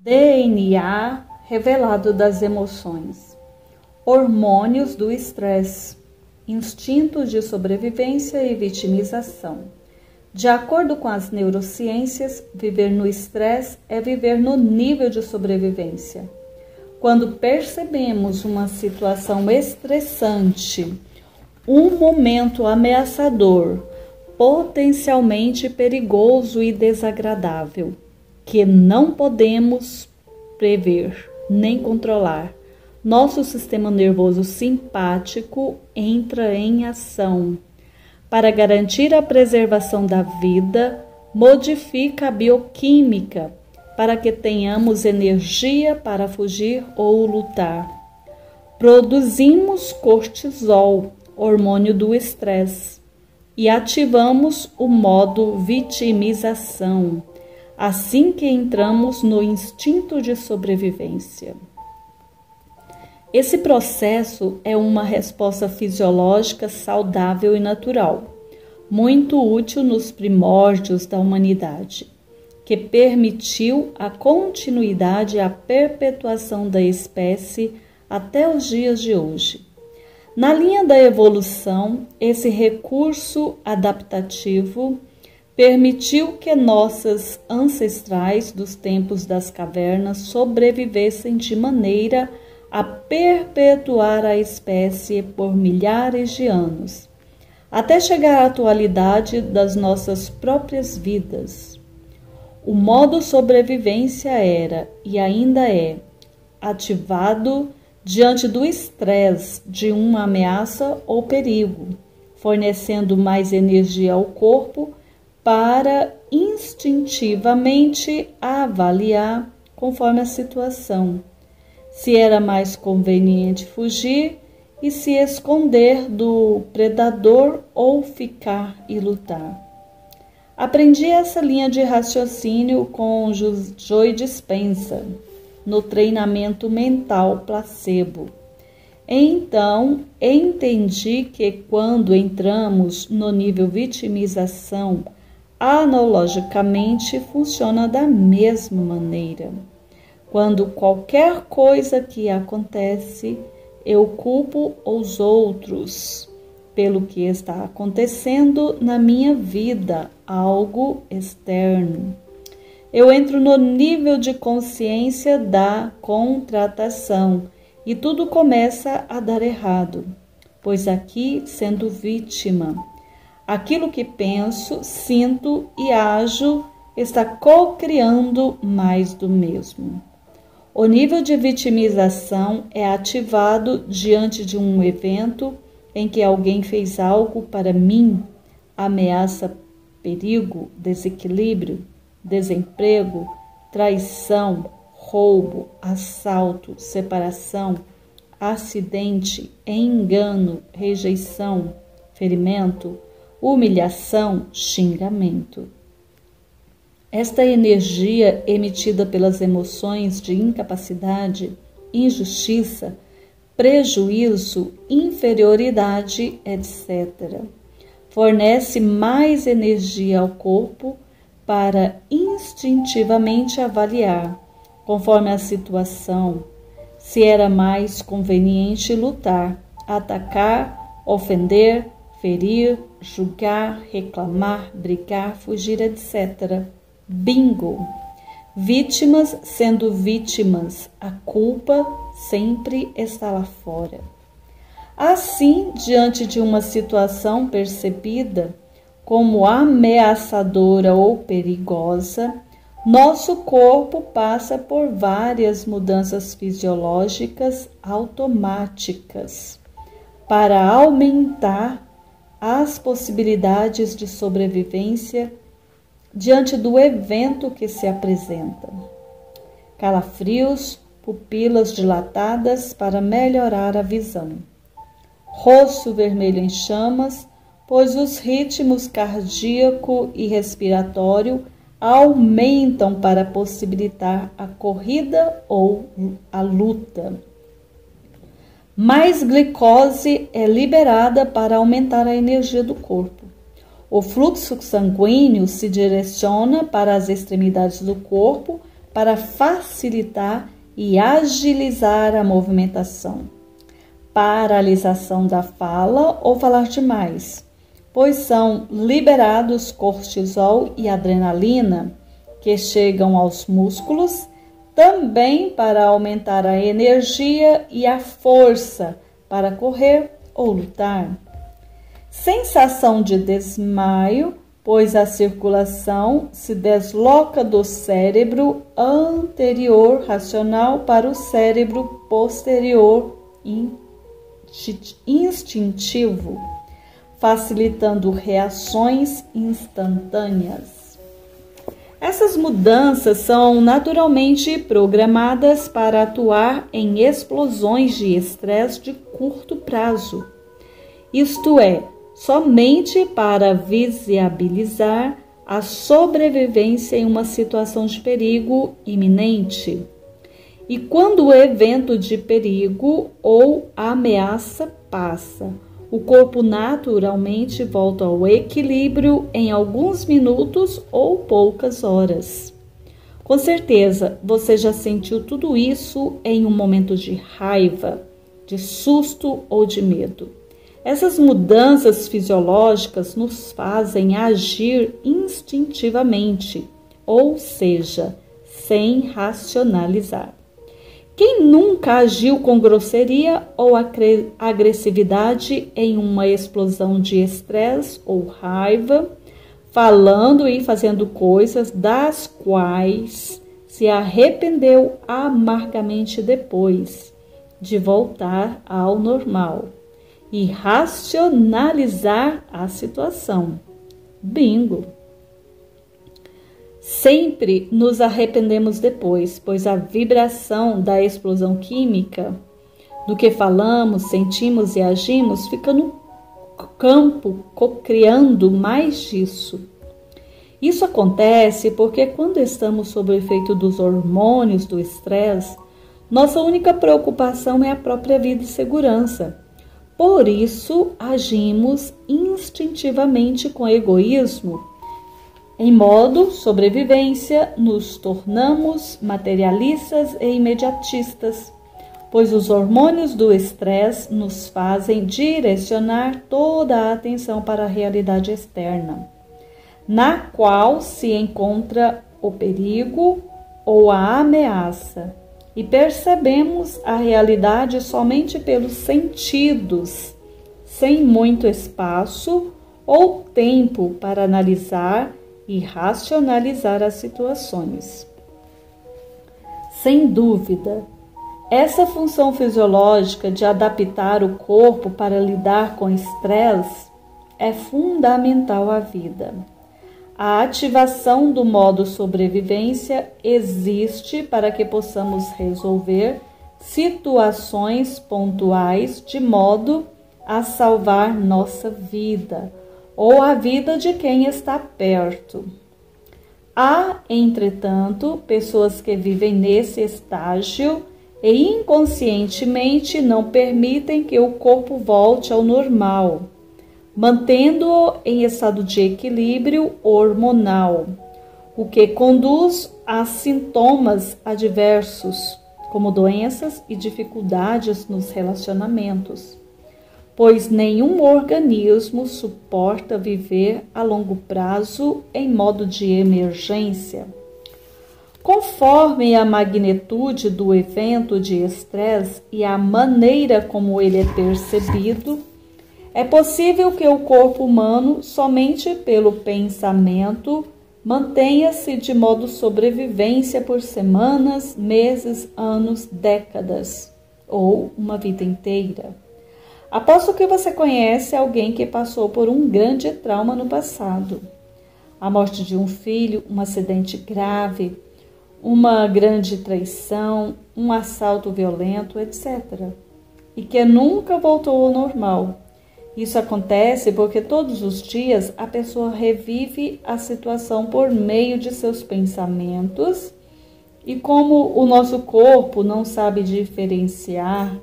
DNA revelado das emoções, hormônios do estresse, instintos de sobrevivência e vitimização. De acordo com as neurociências, viver no estresse é viver no nível de sobrevivência. Quando percebemos uma situação estressante, um momento ameaçador, potencialmente perigoso e desagradável, que não podemos prever nem controlar, nosso sistema nervoso simpático entra em ação. Para garantir a preservação da vida, modifica a bioquímica para que tenhamos energia para fugir ou lutar. Produzimos cortisol, hormônio do estresse, e ativamos o modo vitimização, assim que entramos no instinto de sobrevivência. Esse processo é uma resposta fisiológica saudável e natural, muito útil nos primórdios da humanidade, que permitiu a continuidade e a perpetuação da espécie até os dias de hoje. Na linha da evolução, esse recurso adaptativo permitiu que nossos ancestrais dos tempos das cavernas sobrevivessem de maneira a perpetuar a espécie por milhares de anos, até chegar à atualidade das nossas próprias vidas. O modo sobrevivência era, e ainda é, ativado diante do estresse de uma ameaça ou perigo, fornecendo mais energia ao corpo para instintivamente avaliar conforme a situação, se era mais conveniente fugir e se esconder do predador ou ficar e lutar. Aprendi essa linha de raciocínio com Joe Dispenza, no treinamento mental placebo. Então, entendi que quando entramos no nível vitimização, analogicamente funciona da mesma maneira. Quando qualquer coisa que acontece, eu culpo os outros pelo que está acontecendo na minha vida, algo externo. Eu entro no nível de consciência da contratação e tudo começa a dar errado, pois aqui, sendo vítima, aquilo que penso, sinto e ajo está co-criando mais do mesmo. O nível de vitimização é ativado diante de um evento em que alguém fez algo para mim, ameaça, perigo, desequilíbrio, desemprego, traição, roubo, assalto, separação, acidente, engano, rejeição, ferimento, humilhação, xingamento. Esta energia emitida pelas emoções de incapacidade, injustiça, prejuízo, inferioridade, etc., fornece mais energia ao corpo para instintivamente avaliar, conforme a situação, se era mais conveniente lutar, atacar, ofender, ferir, julgar, reclamar, brigar, fugir, etc. Bingo! Vítimas sendo vítimas, a culpa sempre está lá fora. Assim, diante de uma situação percebida como ameaçadora ou perigosa, nosso corpo passa por várias mudanças fisiológicas automáticas para aumentar as possibilidades de sobrevivência diante do evento que se apresenta. Calafrios, pupilas dilatadas para melhorar a visão. Rosto vermelho em chamas, pois os ritmos cardíaco e respiratório aumentam para possibilitar a corrida ou a luta. Mais glicose é liberada para aumentar a energia do corpo. O fluxo sanguíneo se direciona para as extremidades do corpo para facilitar e agilizar a movimentação. Paralisação da fala ou falar demais, pois são liberados cortisol e adrenalina, que chegam aos músculos, também para aumentar a energia e a força para correr ou lutar. Sensação de desmaio, pois a circulação se desloca do cérebro anterior racional para o cérebro posterior instintivo, facilitando reações instantâneas. Essas mudanças são naturalmente programadas para atuar em explosões de estresse de curto prazo, isto é, somente para visibilizar a sobrevivência em uma situação de perigo iminente. E quando o evento de perigo ou ameaça passa, o corpo naturalmente volta ao equilíbrio em alguns minutos ou poucas horas. Com certeza, você já sentiu tudo isso em um momento de raiva, de susto ou de medo. Essas mudanças fisiológicas nos fazem agir instintivamente, ou seja, sem racionalizar. Quem nunca agiu com grosseria ou agressividade em uma explosão de estresse ou raiva, falando e fazendo coisas das quais se arrependeu amargamente depois de voltar ao normal e racionalizar a situação? Bingo! Sempre nos arrependemos depois, pois a vibração da explosão química do que falamos, sentimos e agimos fica no campo, criando mais disso. Isso acontece porque quando estamos sob o efeito dos hormônios do estresse, nossa única preocupação é a própria vida e segurança. Por isso, agimos instintivamente com egoísmo. Em modo sobrevivência, nos tornamos materialistas e imediatistas, pois os hormônios do estresse nos fazem direcionar toda a atenção para a realidade externa, na qual se encontra o perigo ou a ameaça, e percebemos a realidade somente pelos sentidos, sem muito espaço ou tempo para analisar e racionalizar as situações. Sem dúvida, essa função fisiológica de adaptar o corpo para lidar com estresse é fundamental à vida. A ativação do modo sobrevivência existe para que possamos resolver situações pontuais de modo a salvar nossa vida ou a vida de quem está perto. Há, entretanto, pessoas que vivem nesse estágio e inconscientemente não permitem que o corpo volte ao normal, mantendo-o em estado de equilíbrio hormonal, o que conduz a sintomas adversos, como doenças e dificuldades nos relacionamentos, pois nenhum organismo suporta viver a longo prazo em modo de emergência. Conforme a magnitude do evento de estresse e a maneira como ele é percebido, é possível que o corpo humano, somente pelo pensamento, mantenha-se de modo sobrevivência por semanas, meses, anos, décadas ou uma vida inteira. Aposto que você conhece alguém que passou por um grande trauma no passado. A morte de um filho, um acidente grave, uma grande traição, um assalto violento, etc. E que nunca voltou ao normal. Isso acontece porque todos os dias a pessoa revive a situação por meio de seus pensamentos, e como o nosso corpo não sabe diferenciar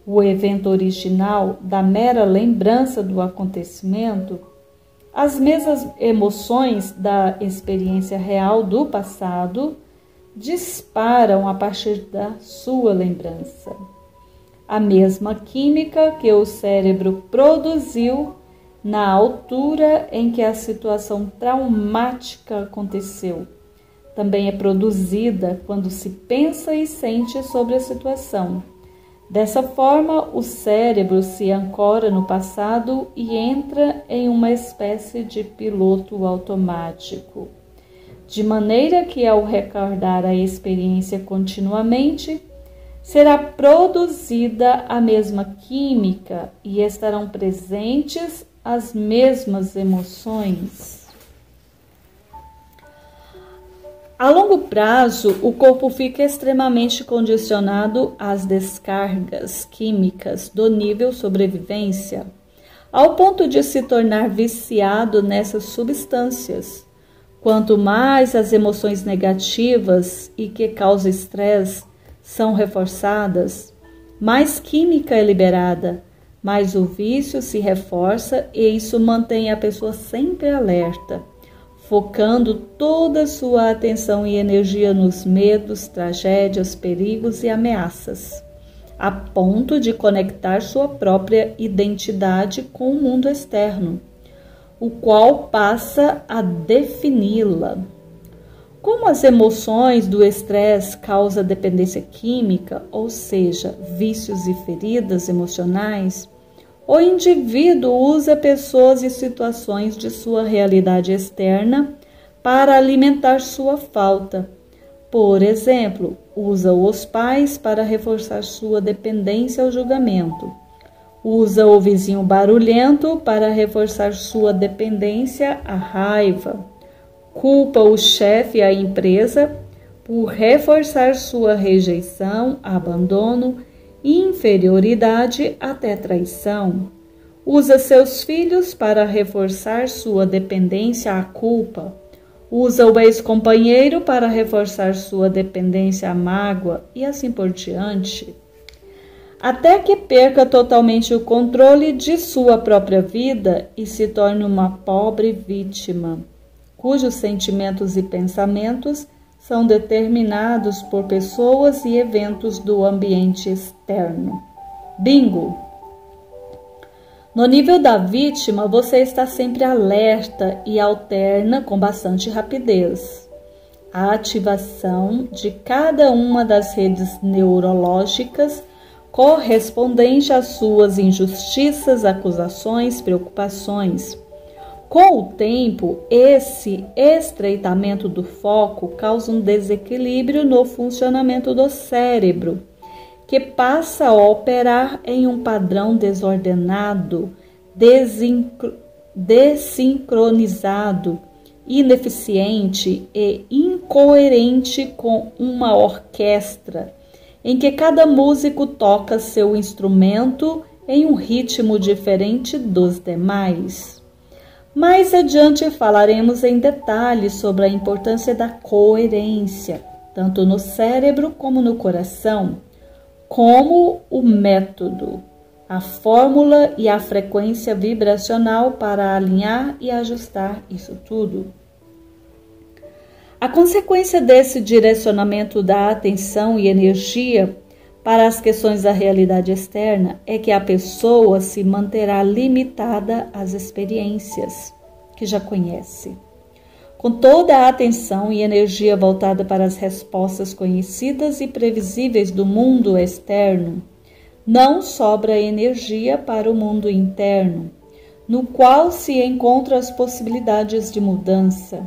o evento original da mera lembrança do acontecimento, as mesmas emoções da experiência real do passado disparam a partir da sua lembrança. A mesma química que o cérebro produziu na altura em que a situação traumática aconteceu, também é produzida quando se pensa e sente sobre a situação. Dessa forma, o cérebro se ancora no passado e entra em uma espécie de piloto automático, de maneira que, ao recordar a experiência continuamente, será produzida a mesma química e estarão presentes as mesmas emoções. A longo prazo, o corpo fica extremamente condicionado às descargas químicas do nível sobrevivência, ao ponto de se tornar viciado nessas substâncias. Quanto mais as emoções negativas e que causam estresse são reforçadas, mais química é liberada, mais o vício se reforça e isso mantém a pessoa sempre alerta, focando toda a sua atenção e energia nos medos, tragédias, perigos e ameaças, a ponto de conectar sua própria identidade com o mundo externo, o qual passa a defini-la. Como as emoções do estresse causam dependência química, ou seja, vícios e feridas emocionais, o indivíduo usa pessoas e situações de sua realidade externa para alimentar sua falta. Por exemplo, usa os pais para reforçar sua dependência ao julgamento. Usa o vizinho barulhento para reforçar sua dependência à raiva. Culpa o chefe e a empresa por reforçar sua rejeição, abandono, inferioridade até traição. Usa seus filhos para reforçar sua dependência à culpa. Usa o ex-companheiro para reforçar sua dependência à mágoa e assim por diante. Até que perca totalmente o controle de sua própria vida e se torne uma pobre vítima, cujos sentimentos e pensamentos são determinados por pessoas e eventos do ambiente externo. Bingo! No nível da vítima, você está sempre alerta e alterna com bastante rapidez a ativação de cada uma das redes neurológicas correspondente às suas injustiças, acusações, preocupações. Com o tempo, esse estreitamento do foco causa um desequilíbrio no funcionamento do cérebro, que passa a operar em um padrão desordenado, desincronizado, ineficiente e incoerente com uma orquestra, em que cada músico toca seu instrumento em um ritmo diferente dos demais. Mais adiante falaremos em detalhes sobre a importância da coerência, tanto no cérebro como no coração, como o método, a fórmula e a frequência vibracional para alinhar e ajustar isso tudo. A consequência desse direcionamento da atenção e energia para as questões da realidade externa é que a pessoa se manterá limitada às experiências que já conhece. Com toda a atenção e energia voltada para as respostas conhecidas e previsíveis do mundo externo, não sobra energia para o mundo interno, no qual se encontram as possibilidades de mudança.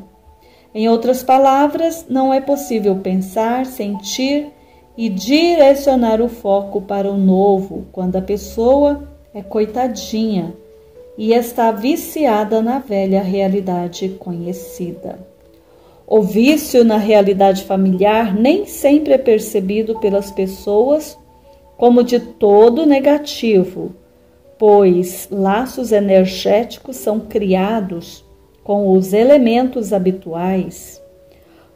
Em outras palavras, não é possível pensar, sentir e direcionar o foco para o novo quando a pessoa é coitadinha e está viciada na velha realidade conhecida. O vício na realidade familiar nem sempre é percebido pelas pessoas como de todo negativo, pois laços energéticos são criados com os elementos habituais.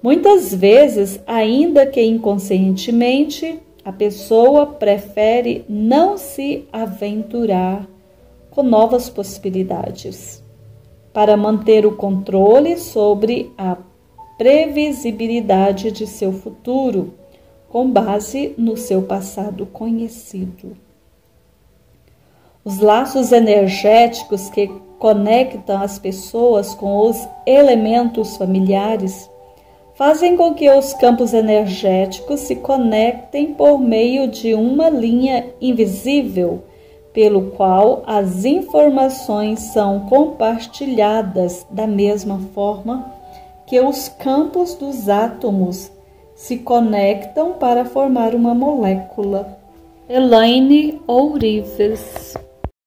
Muitas vezes, ainda que inconscientemente, a pessoa prefere não se aventurar com novas possibilidades, para manter o controle sobre a previsibilidade de seu futuro, com base no seu passado conhecido. Os laços energéticos que conectam as pessoas com os elementos familiares fazem com que os campos energéticos se conectem por meio de uma linha invisível, pelo qual as informações são compartilhadas da mesma forma que os campos dos átomos se conectam para formar uma molécula. Elaine Ourives.